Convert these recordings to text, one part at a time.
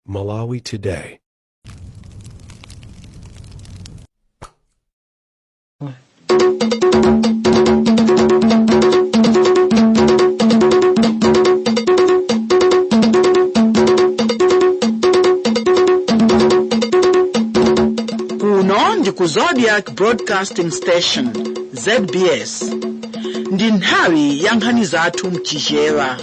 Malawi today. Kuno ndi ku Zodiac Broadcasting Station, ZBS. Ndi nthawi ya nkhani zathu mchichewa.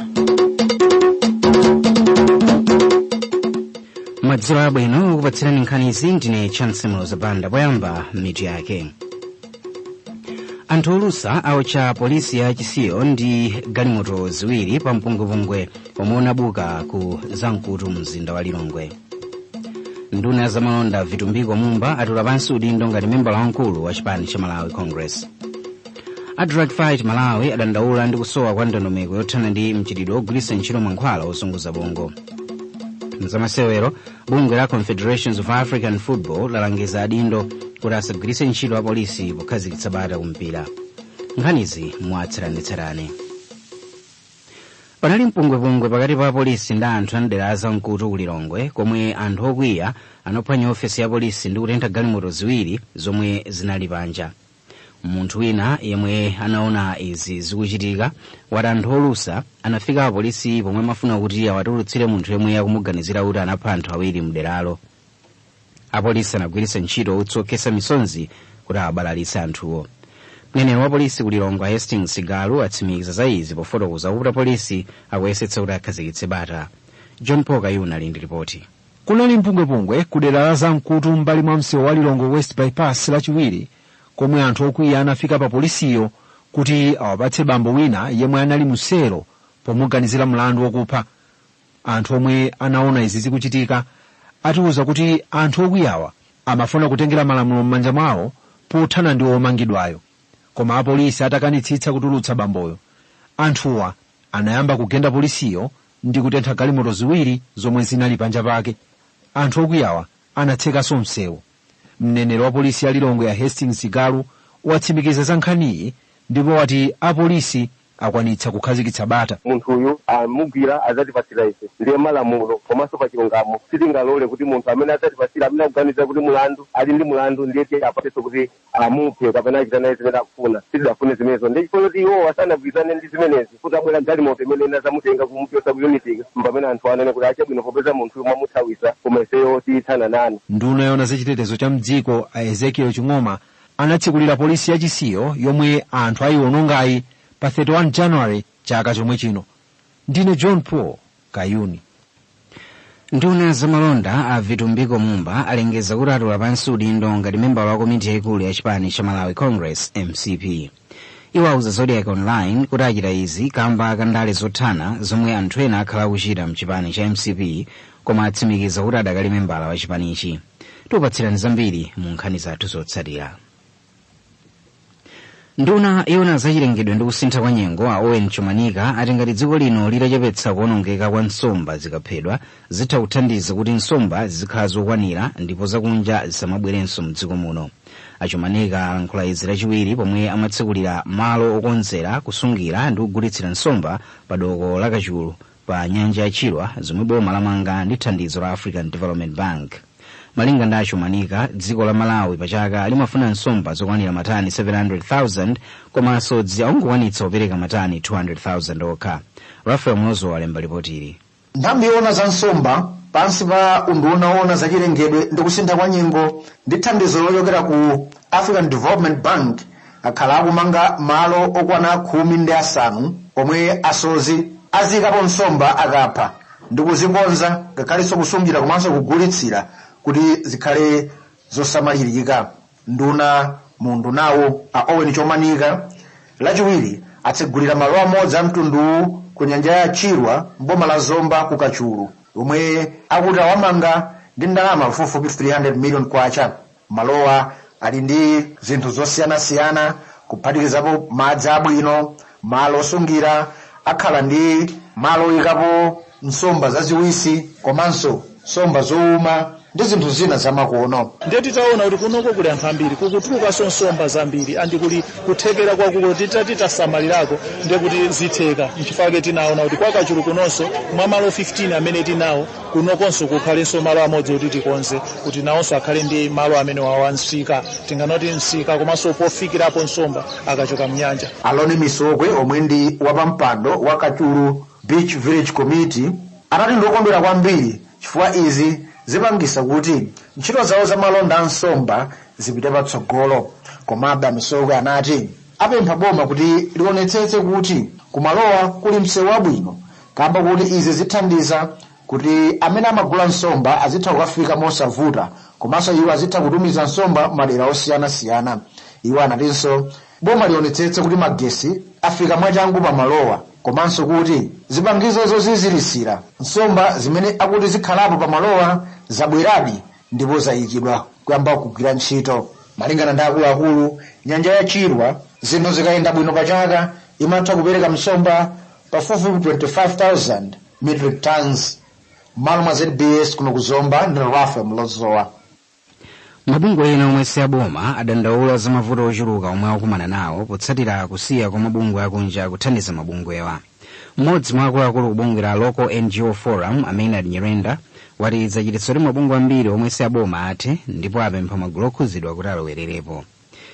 Madzulo abwino kupatsirani nkhani izi ndine Chancellor Zabanda poyamba mitu yake. Anthu olusa awotcha polisi ya Chisiyo ndi galimoto ziwiri pa mpungwepungwe omwe unabuka ku Zamkutu mzinda wa Lilongwe. Nduna za malonda vitumbiko Mumba atula Pansi Udindo ngati membala wamkulu wa chipani cha Malawi Congress. A Drug Fight Malawi adandaula ndi kusowa kwa ndondomeko yothana ndi mchitidwe ogwiritsa ntchito mankhwala ozunguza bongo. Mzamasewero, bungwe la Confederations of African Football lalangiza adindo kuti asagwiritse ntchito apolisi pokhazikitsa bata kumpira. Nkhanizi mwatsaranetsarane. Panali mpungwepungwe pakati pa apolisi ndi anthu amdera Zamkutu ku Lilongwe, komwe anthu okwiya anaphwanya ofesi ya polisi ndi kutentha galimoto ziwiri zomwe zinali panja. Munthu wina yemwe anaona izi zikuchitika wati anthu olusa anafika apolisi pomwe amafuna kuti awatulutsire munthu yemwe akumuganizira kuti anapha anthu awiri mderalo. Apolisi anagwiritsa ntchito utsokesa misonzi kuti abalalitse anthuwo. Mneneri wa polisi ku Lilongwe Hastings Galu atsimikiza za izi pofotokoza kuti apolisi akuyesetsa kuti akhazikitse bata. John Poka yuna ali ndi ripoti. Kunali mpungwepungwe kudera la Zamkutu mbali mwa msewu wa Lilongwe West Bypass lachiwiri, komwe anthu okwiya anafika pa polisiyo kuti awapatse bambo wina yemwe anali muselo pomuganizira mlandu wokupha. Anthu omwe anaona izi zikuchitika atiuza kuti anthu okwiyawa amafuna kutengera malamulo m'manja mwawo pothana ndi omangidwayo, koma apolisi atakanitsitsa kutulutsa bamboyo. Anthuwa anayamba kugenda polisiyo ndi kutentha galimoto ziwiri zomwe zinali panja pake. Anthu okwiyawa anatsekanso msewu. Mneneri wa polisi ya Lilongwe ya Hastings Galu watsimikiza za nkhaniyi ndipo wati apolisi akwanitsa kukhazikitsa bata. Munthu uyu amugwira azatipatira ife ndiye malamulo komanso pa chilungamo sitingalole kuti munthu amene azatipatira amene akuganiza kuti mulandu ali ndi mulandu ndiye apatenso kuti amuphe kapena achitana zimene akufuna. Sitidafune zimenezo ndi chifukwa kuti iwo asanagwirizane ndi zimenezi kuti abwera galimoto imene inazamutenga kumupyosa kuyunitika mpamene anthu anene kuti achabwino popeza munthu yomwe amuthawisa koma ifeyo tiyithana nanu. Nduna yona zachitetezo cha mdziko a Ezekiel Ching'oma anatsikulira polisi ya Chisiyo yomwe anthu ayiwonongayi pa 31 January chaka chomwe chino. Ndine John Paul Kayuni. Nduna za malonda a vitumbiko Mumba alengeza kuti atula Pansi Udindo ngati membala wa komiti yaikulu ya chipani cha Malawi Congress MCP. Iwo auza Zodiac Online kuti achita izi kamba kandale zothana zomwe anthu ena akhala akuchita mchipani cha MCP, koma atsimikiza kuti adakali membala wa chipanichi. Tupatsirani zambiri mu nkhani zathu zotsatira. Nduna yona zachilengedwe ndi kusintha kwa nyengo a Owen Chumanika ati ngati dziko lino litachepetsa kuonongeka kwa nsomba zikaphedwa zitha kuthandiza kuti nsomba zizikhala zokwanira ndipo zakunja zisamabwerenso mdziko muno. Achumanika alankhula izi lachiwiri pomwe amatsekulira malo okonzera kusungira ndi kugulitsira nsomba pa doko la Kachulu pa nyanja ya Chilwa zomwe boma lamanga ndi thandizo la African Development Bank. Malinga ndi Achumanika, dziko la Malawi pachaka limafuna nsomba zokwanira matani 700,000 komanso akungokwanitsa kupereka matani 200,000 okha. Rafael Mozo alemba ripotiri. Nthambi yona za nsomba pansi pa unduna wona zachilengedwe ndi kusintha kwa nyengo ndi thandizo lochokera ku African Development Bank akhala akumanga malo okwana 15 omwe asozi azikapo nsomba akapha ndi kuzikonza ngakhalenso kusungira komanso kugulitsira kuti zikhale zosamalirika. Nduna mundu nawo a Owen Chumanika lachiwiri atsegulira malo amodzi amtundu ku nyanja ya Chilwa mboma la Zomba ku Kachulu omwe akuti awamanga ndi ndalama pafupifupi 300 million kwacha. Malowa ali ndi zinthu zosiyanasiyana kuphatikizapo madzi abwino, malo osungira, akhala ndi malo oyikapo nsomba zaziwisi komanso nsomba zowuma ndi zinthu zina zamakono. Ndiye titaona kuti kunoko kuli anthu ambiri kukutulukanso nsomba zambiri andi kuli kuthekera kwakuko titasamalirako ndiye kuti zitheka nchifukwa tinaona kuti kwakachulu kunonso mwa malo 15 amene tinawo kunokonso kukhalenso malo amodzi kuti tikonze kuti nawonso akhale ndi malo amene wawansika tinganoti nsika komanso pofikirapo nsomba akachoka mnyanja. Aloni Misokwe omwe ndi wapampando wa Kachulu Beach Village Committee anati ndokondwera kwambiri chifukwa izi zipangisa kuti ntchito zawo za malonda nsomba zipite patsogolo. Komabe Misokwe anati apempha boma kuti lionetsetse kuti kumalowa kuli msewu wabwino kamba kuti izi zithandiza kuti amene amagula nsomba azitha kukafika mosavuta komanso iwo azitha kutumiza nsomba madera osiyanasiyana. Iwo anatinso boma lionetsetse kuti magesi afika mwachangu pamalowa komanso kuti zipangizo zozizirisira nsomba zimene akuti zikhalapo pamalowa zabweradi ndipo zayikidwa kuyamba kugwira ntchito. Malingana ndi akuluakulu, nyanja ya Chirwa zinthu zikayenda bwino pachaka imatha kupereka nsomba pafupifupi 25,000 metric tons. Malo mwa ZBS kuno kuzomba ndi Rafa Mlozowa. Mabungwe ena omwe si aboma adandaula za mavuto ochuluka omwe akumana nawo potsatira kusiya kwa mabungwe akunja kuthandiza mabungwewa. Mmodzi mwa akuluakulu kubungwe la Local NGO Forum amene Nyirenda wati zachititso ndi mabungwe ambiri omwe si aboma athe ndipo apempha magulu okhuzidwa kuti alowererepo.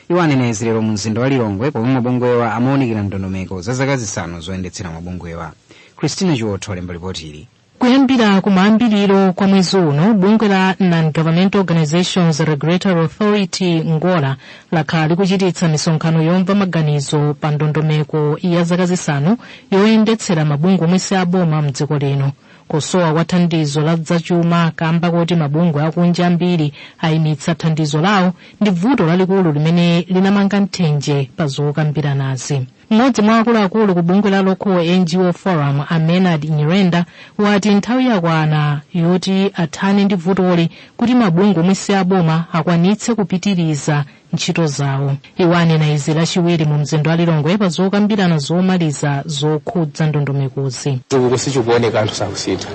Iwo anenezi lero mu mzinda wa Lilongwe pomwe mabungwewa amaonekera ndondomeko za zaka zisanu zoyendetsera mabungwewa. Christina Chiwotho alemba ripoti ili. Kuyambira kumayambiriro kwa mwezi uno, bungwe la Non-Governmental Organizations Regulatory Authority Ngola lakhala likuchititsa misonkhano yomva maganizo pa ndondomeko ya zaka zisanu yoyendetsera mabungwe omwe si aboma mdziko lino. Kusowa kwa thandizo la zachuma kamba kuti mabungwe akunja ambiri ayimitsa thandizo lawo ndi vuto lalikulu limene linamanga nthenje pa zokambiranazi. Mmodzi mwa akuluakulu ku bungwe la Local NGO Forum amene Nyirenda wati nthawi yakwana yoti athane ndi vutoli kuti mabungwe omwe si aboma akwanitse kupitiriza ntchito zawo. Iwo anena izi lachiwiri mu mzinda wa Lilongwe pa zokambirana zomaliza zokhudza ndondomekozi. Kusichikuoneka anthu sakusintha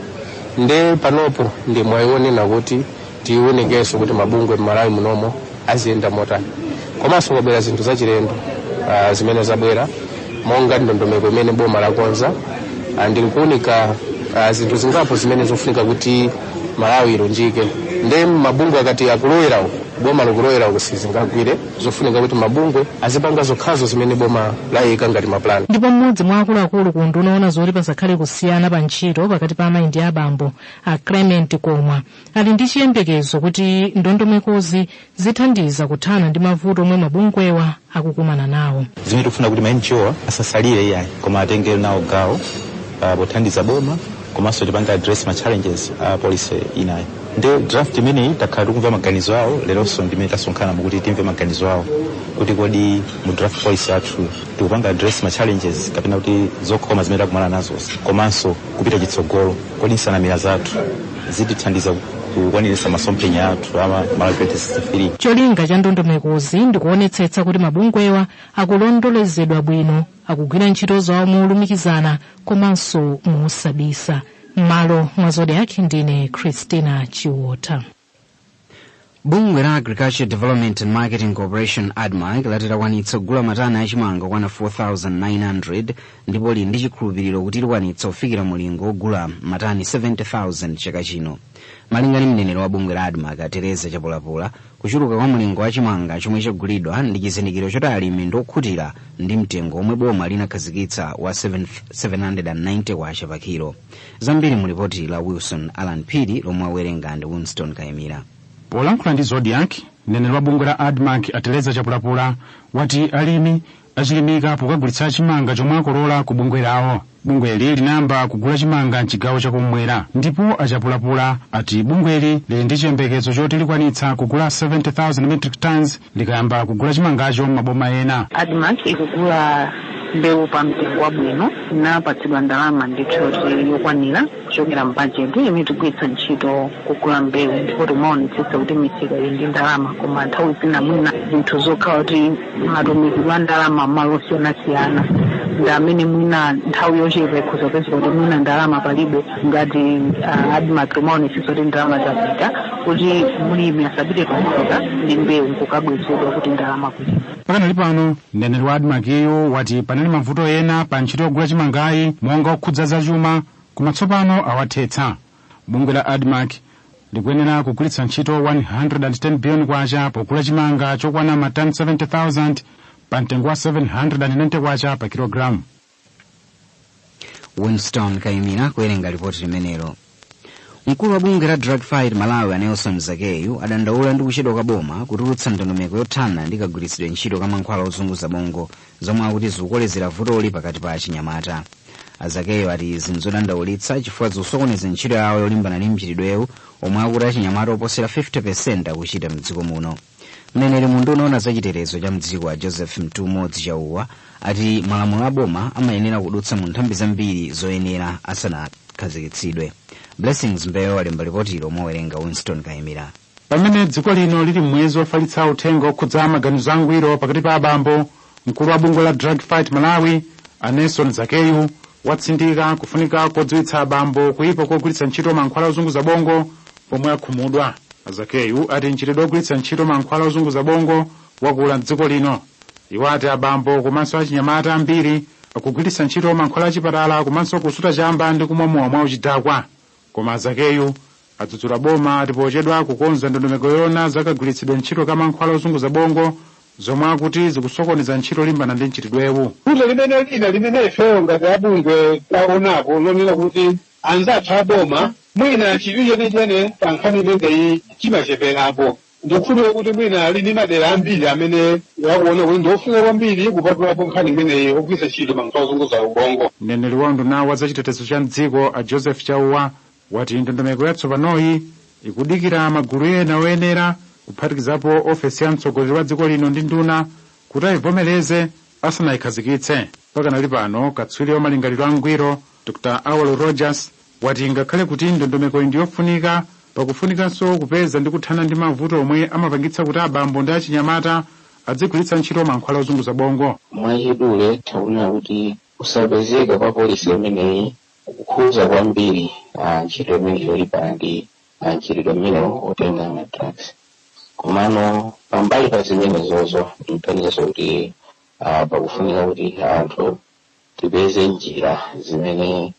nde panopo ndi mwayionena kuti tionekenso kuti mabungwe m'Malawi munomo aziyenda motani komanso kwabwera zinthu zachilendo zimene zabwera monga ndondomeko imene boma lakonza ndikuunika zinthu zingapo zimene zofunika kuti Malawi ilunjike nde mabungwe akati akulowerawo boma likulowerawo kusizingagwire zofunika kuti mabungwe azipanga zokhazo zimene boma layika ngati maplan. Ndipo mmodzi mwa akuluakulu ku Unduna ona zoti pasakhale kusiyana pa ntchito pakati pa amayi ndi abambo Clement Komwa ali ndi chiyembekezo kuti ndondomekozi zithandiza kuthana ndi mavuto omwe mabungwewa akukumana nawo. Zimene tikufuna kuti ma-NGO asasalire iyayi koma atenge nawo gawo pothandiza boma komanso tipanga address ma challenges policy inayi. Nde draft imene takhala tikumva maganizo awo leronso ndimene tasonkhana kuti timve maganizo awo kuti kodi mu draft policy athu tikupanga address ma challenges kapena kuti zokhoma zimene takumana nazo komanso kupita chitsogolo kodi nsanamira zathu zitithandiza kukwaniritsa masomphenya athu ama Malawi 2063. Cholinga cha ndondomekozi ndikuonetsetsa kuti mabungwewa akulondolezedwa bwino akugwira ntchito zawo molumikizana komanso mosabisa. Malo mwa Zodiac ndine Christina Chiwotho. Bungwe la Agriculture Development and Marketing Corporation ADMAC latikwanitsa kugula matani achimanga kwana 4,900 ndipo lili ndi chikhulupiriro kuti likwanitsa kufikira mulingo wogula matani 70,000 chaka chino. Malingana ndi mneneri wa bungwe la ADMAC Teresa Chapulapula, kuchuluka kwa mulingo wa chimanga chomwe chagulidwa ndi chizindikiro choti alimi ndokhutira ndi mtengo omwe boma linakhazikitsa wa 790 kwacha pa kilo. Zambiri mu ripoti la Wilson Alan Pidi lomwe awerenga ndi Winston Kayimira. Polankhula ndi Zodiac, mneneri wa bungwe la ADMAC Teresa Chapulapula wati alimi achilimika pokagulitsa chimanga chomwe akolola ku bungwe lawo. Bungweli linayamba kugula chimanga mchigawo chakumwera ndipo Achapulapula ati bungweli lili ndi chiyembekezo choti likwanitsa kugula 70,000 metric tons likayamba kugula chimangacho maboma ena. ADMAC ikugula mbewu pa mtengo wabwino inapatsidwa ndalama ndithoti yokwanira kuchokera mbajeti imene tikugwiritsa ntchito kugula mbewu ndipo timaonetsetsa kuti misika ili ndi ndalama koma nthawi zina mwina zinthu zokhala kuti matumikidwa ndalama malo osiyanasiyana ndamene mwina nthawi yochepa ikhuzopeza kuti mwina ndalama palibe ngati admatromone sisoti ndalama zapita kuti mlimi asapite pamsika ndi mbewu kukabwezedwa kuti ndalama kuti pakanali pano mneneri wa admakiyo wati panali mavuto ena pa ntchito yogula chimangayi monga okhudza zachuma koma tsopano awathetsa. Bungwe la admak likuyenera kugwiritsa ntchito 110 billion kwacha pogula chimanga chokwana matani 70,000 pa mtengo wa 790 kwacha pa kilogramu. Winston Kayimira kuwerenga ripoti limenelo. Mkulu wa bungwe la Drug Fight Malawi Nelson Zakeyu adandaula ndi kuchedwa kwa boma kutulutsa ndondomeko yothana ndi kagwiritsidwe ntchito ka mankhwala ozunguza bongo zomwe akuti zikukolezera vutoli pakati pa achinyamata. Zakeyu ati zinthu zodandaulitsa chifukwa zosokoneza ntchito yawo yolimbana ndi mchitidwewu omwe akuti achinyamata oposera 50% akuchita mdziko muno. Mneneri mu Unduna ona zachitetezo cha mdziko a Joseph Mtumodzi Chauwa ati malamulo a boma amayenera kudutsa mu nthambi zambiri zoyenera asanakhazikitsidwe. Blessings Mbeyo alemba ripotilo mowerenga Winston Kayimira. Pamene dziko lino lili mwezi wofalitsa uthenga okhudza maganizo angwiro pakati pa abambo, mkulu wa bungwe la Drug Fight Malawi Nelson Zakeyu watsindika kufunika kodziwitsa abambo kuyipa kogwiritsa ntchito mankhwala ozunguza bongo pomwe akhumudwa. Zakeyu ati mchitidwe ogwiritsa ntchito mankhwala ozunguza bongo wakula mdziko lino. Iwo ati abambo komanso achinyamata ambiri akugwiritsa ntchito mankhwala achipatala komanso kusuta chamba ndi kumwa mowa mwa uchidakwa. Koma Zakeyu adzudzula boma ati pochedwa kukonza ndondomeko yona zakagwiritsidwe ntchito ka mankhwala ozunguza bongo zomwe akuti zikusokoneza ntchito limbana ndi mchitidwewu. Kuti limene ifeyo ngati abungwe taonapo lonena kuti anzathu aboma mwina chidwi chenichene pa nkhani imeneyi chimacheperapo. Ndikukhulupirira kuti mwina lini madera ambiri amene wakuona kuti ndofuna kwambiri kupatulapo nkhani imeneyi ogwiritsa ntchito mankhwala ozunguza bongo. Mneneri wa Unduna wa zachitetezo cha mdziko a Joseph Chauwa wati ndondomeko yatsopanoyi ikudikira magulu ena oyenera kuphatikizapo ofesi ya mtsogoleri wa dziko lino ndi nduna kuti ayivomereze asanayikhazikitse. Pakanali pano katswiri wa malingaliro angwiro Dr. Awolo Rogers wati ngakhale kuti ndondomeko ndi yofunika pakufunikanso kupeza ndi kuthana ndi mavuto omwe amapangitsa kuti abambo ndi achinyamata adzigwiritsa ntchito mankhwala ozunguza bongo. Mwachidule takunena kuti kusapezeka kwa polisi imeneyi kukhuza kwambiri ntchito imene yolimbana ndi mchitidwe umene otenga madrugs. Komano pambali pa zimenezozo ndikuganiza kuti pakufunika kuti anthu tipeze njira zimene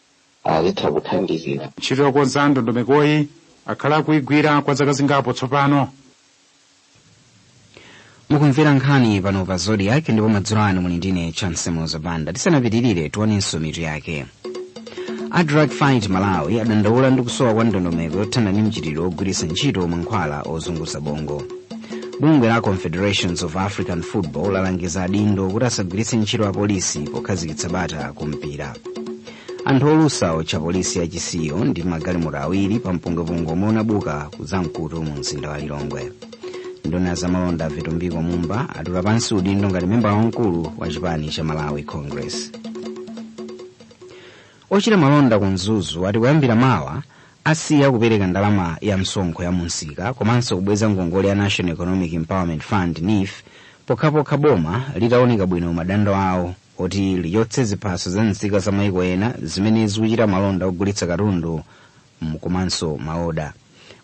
zitha kuthandizira. Ntchito yokonza ndondomekoyi akhala akuyigwira kwa zaka zingapo tsopano. Mukumvera nkhani pano pa Zodiac ndipo madzulo ano muli ndine Chancellor Zabanda. Tisanapitirire tiwaninso mitu yake. A Drug Fight Malawi adandaula ndi kusowa kwa ndondomeko yothana ndi mchitidwe ogwiritsa ntchito mankhwala ozunguza bongo. Bungwe la Confederations of African Football lalangiza adindo kuti asagwiritse ntchito apolisi pokhazikitsa bata kumpira. Anthu olusa otcha polisi ya chisiyo ndi magalimoto awiri pa mpungwepungwe omwe unabuka kuzamkutu mu mzinda wa Lilongwe. Nduna za malonda Vitumbiko Mumba atula pansi udindo ngati memba wamkulu wa chipani cha Malawi Congress. Ochita malonda ku Mzuzu ati kuyambira mawa asiya kupereka ndalama ya msonkho ya munsika komanso kubweza ngongole ya National Economic Empowerment Fund NEF pokhapokha boma litaoneka bwino madando awo oti lichotse ziphaso za nzika za maiko ena zimene zikuchita malonda ogulitsa katundu komanso maoda.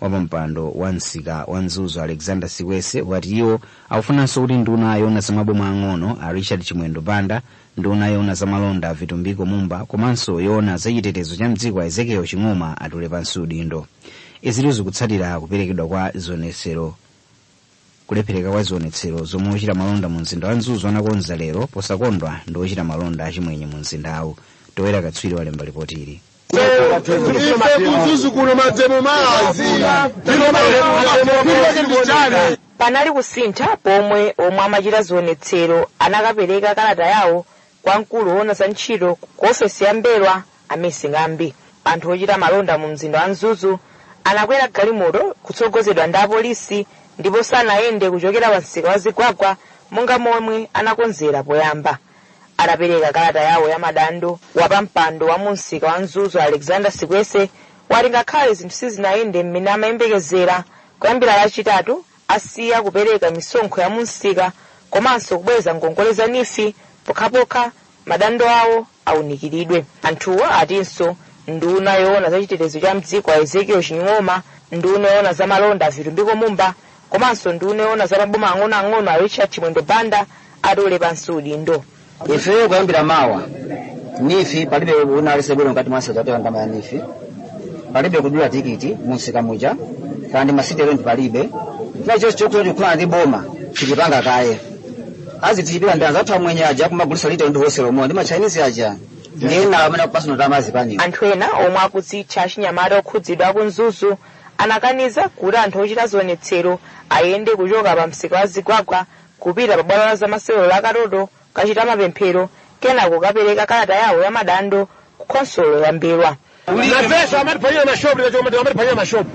Wapampando wa nsika wa Mzuzu Alexander Sikwese wati iwo akufunanso kuti nduna yona za maboma ang'ono a Richard Chimwendo Banda, nduna yona za malonda Vitumbiko Mumba komanso yona za chitetezo cha mdziko a Ezekiel Ching'oma atule pansi udindo. Izi zikutsatira kuperekedwa kwa zionetsero kulephereka kwa zionetsero zomwe ochita malonda mu mzinda wa Mzuzu anakonza lero posakondwa ndi ochita malonda achimwenye mu mzindawu. Toera katswiri walemba ripoti ili. Panali kusintha pomwe omwe amachita zionetsero anakapereka kalata yawo kwa mkulu wona za ntchito ku ofesi ya mbelwa amisingambi. Anthu ochita malonda mu mzinda wa Mzuzu anakwera galimoto kutsogozedwa ndi apolisi ndipo sanayende kuchokera pa msika wa Zigwagwa monga momwe anakonzera poyamba. Anapereka kalata yawo ya madando wapampando wa munsika wa Mzuzu Alexander Sikwese wati ngakhale zinthu sizinayende mmene amayembekezera kuyambira lachitatu asiya kupereka misonkho ya munsika komanso kubweza ngongole za NEF pokhapokha madando awo aunikiridwe. Anthuwa atinso nduna yoona za chitetezo cha mdziko a Ezekiel Chinyoma, nduna yoona za malonda Vitumbiko Mumba, komanso nduna yoona za maboma ang'onoang'ono a Richard Chimwendo Banda atole Pansi Udindo. Ife kuyambira mawa nifi palibe una alisebwera ngati mwasa tatera ndama ya nifi palibe kudula tikiti musika muja kandi masitero ndi palibe nacho chokoti kuna ndi boma chipanga kaye azitipira ndanza atha mwenye aja kumagulisa lite ndi hoselo mo ndi ma Chinese aja ndina amene kupasana tamazi pani. Anthu ena omwe akudzitcha achinyamata okhudzidwa kunzuzu anakaniza kuti anthu ochita zionetsero ayende kuchoka pa msika wa Zigwagwa kupita pa bwalo la zamasewero la Katoto kachita mapemphero kenako kapereka kalata yawo ya madando ku konsolo ya Mbewa. Na pesa amati panyana mashopu na chomati amati panyana mashopu.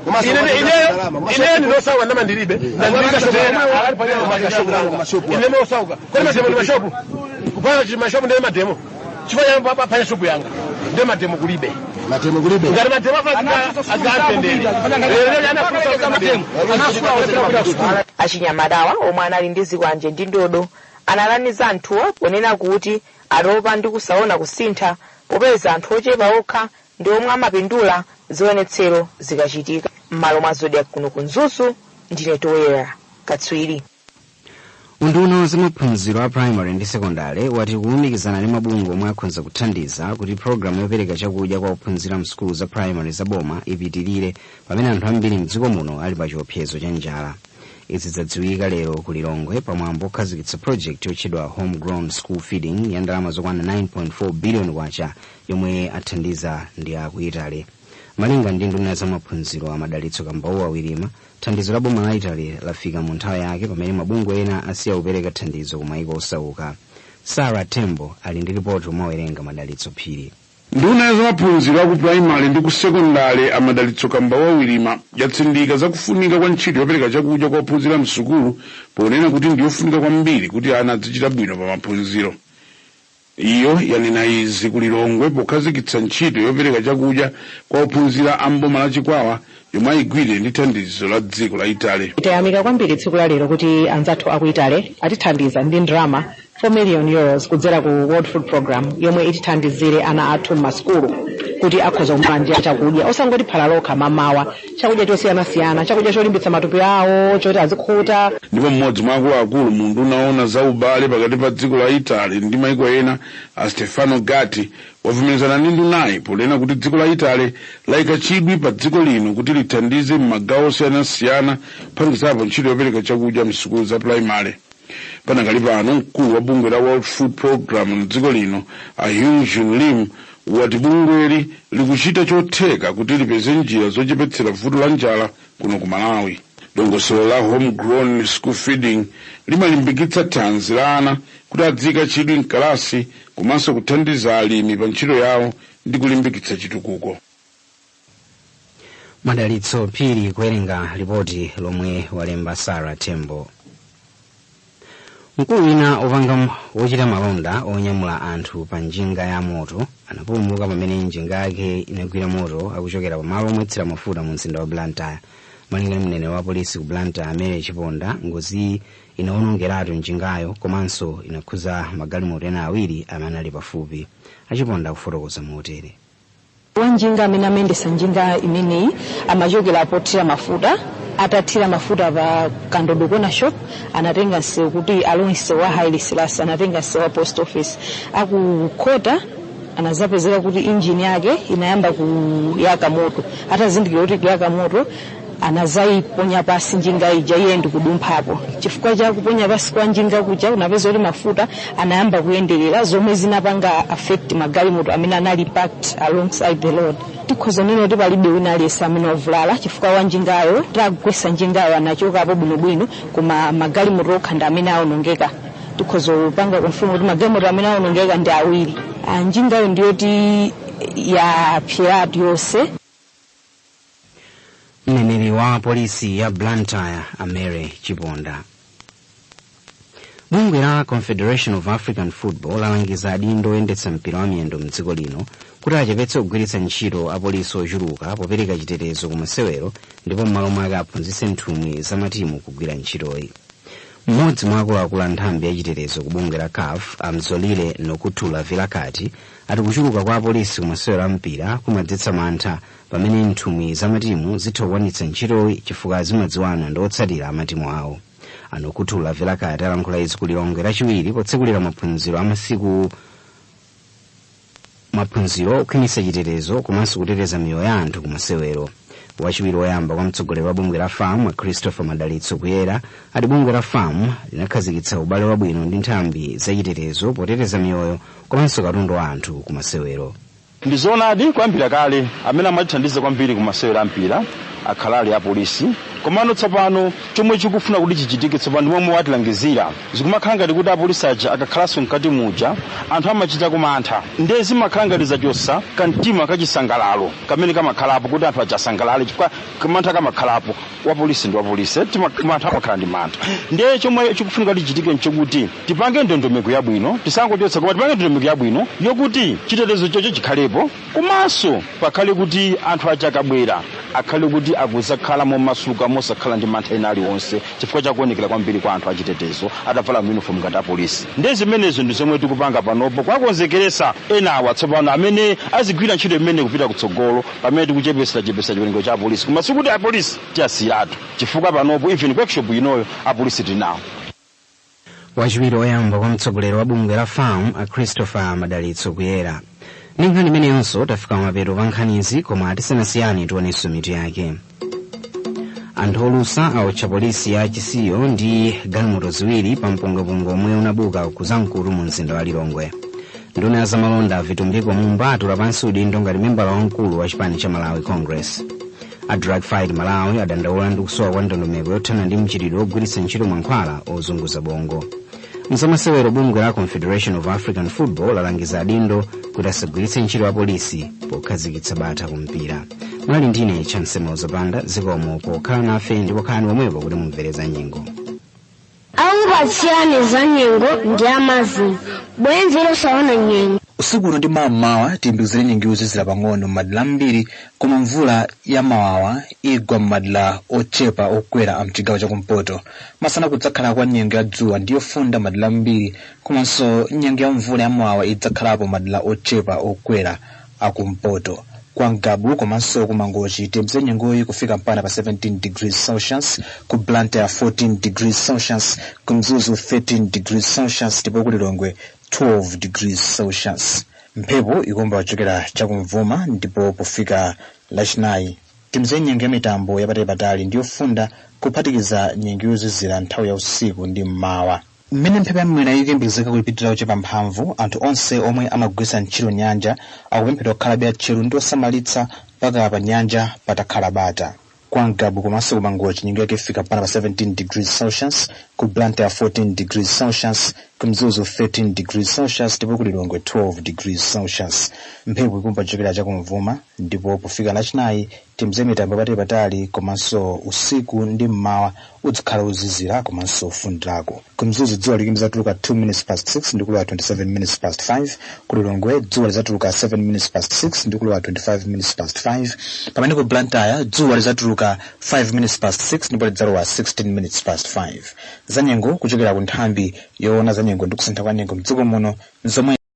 Ine ndinosawa ndama ndilibe. Na ndilika shopu ali panyana mashopu. Ine mosauka. Kwa mademo ni mashopu. Kupana mashopu ndiye mademo. Chifanya papa panya shopu yanga. Ndiye mademo kulibe. Mademo kulibe. Ngari mademo agapendele. Achinyamadawa omwe anali ndi zikwanje ndi ndodo analaniza anthuwa ponena kuti atopa ndi kusaona kusintha popeza anthu ochepa okha ndi omwe amapindula zionetsero zikachitika. M'malo mwa Zodiac kuno kunzuzu ndine Toyera katswiri. Unduna za maphunziro a primary ndi secondary wati kulumikizana ndi mabungwe omwe akhoza kuthandiza kuti programu yopereka chakudya kwa ophunzira msukulu za primary za boma ipitirire pamene anthu ambiri mdziko muno ali pa chiopsezo cha njala. Izi zadziwika lero ku Lilongwe pamwambo okhazikitsa project yotchedwa homegrown school feeding ya ndalama zokwana 9.4 billion kwacha yomwe athandiza ndi aku Italy. Malinga ndi nduna za maphunziro a Madalitso Kambawu awirima, thandizo la boma la Italy lafika mu nthawi yake pamene mabungwe ena asiya kupereka thandizo ku mayiko osauka. Sarah Tembo ali ndi ripoti umawerenga Madalitso Phiri. Nduna za maphunziro aku primary ndi ku secondary a Madalitso Kambawu awirima yatsindika zakufunika kwa ntchito yopereka chakudya kwa ophunzira msukulu ponena kuti ndiyofunika kwambiri kuti ana azichita bwino pa maphunziro. Iyo yanena izi ku Lilongwe pokhazikitsa ntchito yopereka chakudya kwa ophunzira a mboma la Chikwawa yomwe ayigwire ndi thandizo la dziko la Italy. Tayamika kwambiri tsiku la lero kuti anzathu aku Italy atithandiza ndi ndalama 4 million euros kudzera ku World Food Program yomwe itithandizire ana athu m'masukulu kuti akhoza kumanja chakudya osangoti phala lokha mamawa chakudya chosiyanasiyana chakudya cholimbitsa matupi awo choti azikhuta. Ndipo mmodzi mwa akuluakulu mu nduna yoona za ubale pakati pa dziko la Italy ndi mayiko ena a Stefano Gatti wavomerezana ndi ndunayi ponena kuti dziko la Italy layika chidwi pa dziko lino kuti lithandize m'magawo osiyanasiyana kuphatikizapo ntchito yopereka chakudya m'sukulu za primary. Panakali pano mkulu wa bungwe la World Food Program m'dziko lino a Hyun Jun Lim wati bungweli likuchita chotheka kuti lipeze njira zochepetsera vuto la njala kuno ku Malawi. Dongosolo la homegrown school feeding limalimbikitsa thanzi la ana kuti adzika chidwi mkalasi komanso kuthandiza alimi pa ntchito yawo ndi kulimbikitsa chitukuko. Madalitso Phiri kuwerenga ripoti lomwe walemba Sarah Tembo. Mkulu wina opanga wochita malonda onyamula anthu pa njinga ya moto anapulumuka pamene njinga yake inagwira moto akuchokera pamalo omwetsera mafuta mu mzinda wa Blantyre. Malinga ndi mneneri wa polisi ku Blantyre Mary Chiponda, ngozi inawonongeratu njingayo komanso inakhuza magalimoto ena awiri amene ali pafupi. Achiponda kufotokoza motere. Wanjinga amene amendesa njinga imeneyi amachokera pothira mafuta atathira mafuta pa Kandodokona shop anatenga nsewu kuti alonse wa Haile Selassie anatenga nsewu wa post office akukhota anazapezeka kuti engine yake inayamba kuyaka moto atazindikira kuti kuyaka moto anazayiponya pasi njinga ija iye ndi kudumphapo chifukwa cha kuponya pasi kwa njinga kuja unapeza kuti mafuta anayamba kuyenderera zomwe zinapanga affect magalimoto amene anali parked alongside the road. Tikhoza nino kuti palibe wina aliyesa amene wavulala chifukwa wa njingayo tagwesa njingayo anachokapo bwinobwino koma magalimoto okhanda amene awonongeka. Tikhoza kupanga confirm kuti magalimoto amene awonongeka ndi awiri. Njingayo ndiyoti ya pirate yonse. Mneneri wa polisi ya Blantyre Mary Chiponda. Bungwe la Confederation of African Football lalangiza adindo oyendetsa mpira wa miyendo mdziko lino kuti achepetse kugwiritsa ntchito apolisi ochuluka popereka chitetezo ku masewero ndipo m'malo mwake aphunzitse nthumwi za matimu kugwira ntchitoyi. mmodzi mwa akuluakulu a nthambi yachitetezo ku bungwe la CAF amzolile nokutula vilakati ati kuchuluka kwa apolisi kumasewero a mpira kumadzetsa mantha pamene nthumwi za matimu zitha kukwanitsa ntchitoyi chifukwa zimadziwana ndi otsatira amatimu awo. Anokutula vilakati alankhula izi ku Lilongwe lachiwiri potsekulira maphunziro okhwimitsa chitetezo komanso kuteteza miyoyo ya anthu kumasewero. Wachiwiri woyamba kwa mtsogoleri wa bungwe la FAM Christopher Madalitso kuyera ati bungwe la FAM linakhazikitsa ubale wabwino ndi nthambi zachitetezo poteteza miyoyo komanso katundu wa anthu kumasewero. Ndizoonadi kwambiri kale amene amatithandiza kwambiri kumasewero a mpira akhalali a polisi komano tsopano chomwe chikufuna kuti chichitike tsopano momwe watilangizira zikumakhala ngati kuti apolisi aja akakhalaso mkati muja anthu amachita kumantha ndiye zimakhala ngati zachosa kamtima kachisangalalo kamene kamakhalapo kuti anthu aja asangalale chifukwa kumantha kamakhalapo wapolisi ndi wapolisi mantha amakhala ndi mantha. Ndiye chomwe chikufunika kuti chichitike nchokuti tipange ndondomeko yabwino tisangochotsa koma tipange ndondomeko yabwino yokuti chitetezo chocho chikhalepo komanso pakhale kuti anthu aja akabwera akhale kuti akuzakhala momasuka mosakhala ndi mantha ena aliwonse chifukwa chakuonekera kwambiri kwa anthu achitetezo atavala uniform ngati apolisi. Ndiye zimenezo ndi zomwe tikupanga panopo kwakonzekeresa enawa tsopano amene azigwira ntchito imene kupita kutsogolo pamene tikuchepesa chiwerengero cha apolisi koma sikuti apolisi tiyasiyatu chifukwa panopo even workshop inoyo apolisi tinawo. Wachiwiri woyamba kwa mtsogoleri wa bungwe la FAM Christopher Madalitso kuyera. Ndi nkhani imeneyonso tafika mapeto pa nkhanizi koma tisanasiyane tionenso mitu yake. Anthu olusa awotcha polisi ya chisiyo ndi galimoto ziwiri pa mpungwepungwe omwe unabuka kuzamkulu mu mzinda wa Lilongwe. Nduna ya zamalonda vitumbiko Mumba atula pansi udindo ngati membala wamkulu wa chipani cha Malawi Congress. A drug fight Malawi adandaula ndi kusowa kwa ndondomeko yothana ndi mchitidwe ogwiritsa ntchito mankhwala ozunguza bongo. Mzamasewero bungwe la Confederation of African Football alangiza Udindo kuti asagwiritse ntchito ya polisi pokhazikitsa bata kumpira. Mwali ndine Chancellor Zabanda zikomo pokhala nafe ndipo khalani pomwepo kuti mumvereza nyengo. Aupatsirani za nyengo ndi amazi bwenzi losaona nyengo. Usiku ndi mmawa timbizire nyengo zizira pang'ono madala ambiri koma mvula ya mawawa igwa madala ochepa okwera amchigawo chakumpoto. Masana kudzakhala kwa nyengo ya dzuwa ndiyo funda madala ambiri komanso nyengo ya mvula ya mawawa idzakhalapo madala ochepa okwera akumpoto. Kwa Ngabu komanso kumangochi timbizire nyengoyi kufika mpana pa 17 degrees Celsius, ku Blantyre 14 degrees Celsius, ku Mzuzu 13 degrees Celsius, ndipo ku Lilongwe 12 degrees Celsius. Mphepo ikomba kuchokera chakumvuma ndipo pofika lachinayi timbizire nyengo ya mitambo yapatali ndiyo funda kuphatikiza nyengo yozizira nthawi ya usiku ndi mmawa. Mmene mphepo yamwera ikuyembekezeka kulipitirira kuchepa mphamvu, anthu onse omwe amagwiritsa ntchito nyanja akupemphedwa kukhalabe atcheru ndi osamalitsa mpaka pa nyanja patakhala bata. Kwa Ngabu komanso kumangochi nyengo yake ifika mpana pa 17 degrees Celsius, ku Blantyre 14 degrees Celsius, ku Mzuzu 13 degrees Celsius, ndipo ku Lilongwe 12 degrees Celsius. Mphepo ikumba kuchokera chakumvuma ndipo pofika lachinayi timbizire mitambo yapatali komanso usiku ndi mmawa udzakhala uzizira komanso ufundirako. Ku Mzuzu dzuwa lidzatuluka 2 minutes past 6 ndi kulowa 27 minutes past 5. Ku Lilongwe dzuwa lidzatuluka 7 minutes past 6 ndi kulowa 25 minutes past 5. Pamene ku Blantyre dzuwa lidzatuluka 5 minutes past 6 ndipo lidzalowa 16 minutes past 5. Zanyengo kuchokera ku nthambi yoona zanyengo ndi kusintha kwa nyengo mdziko muno zomwe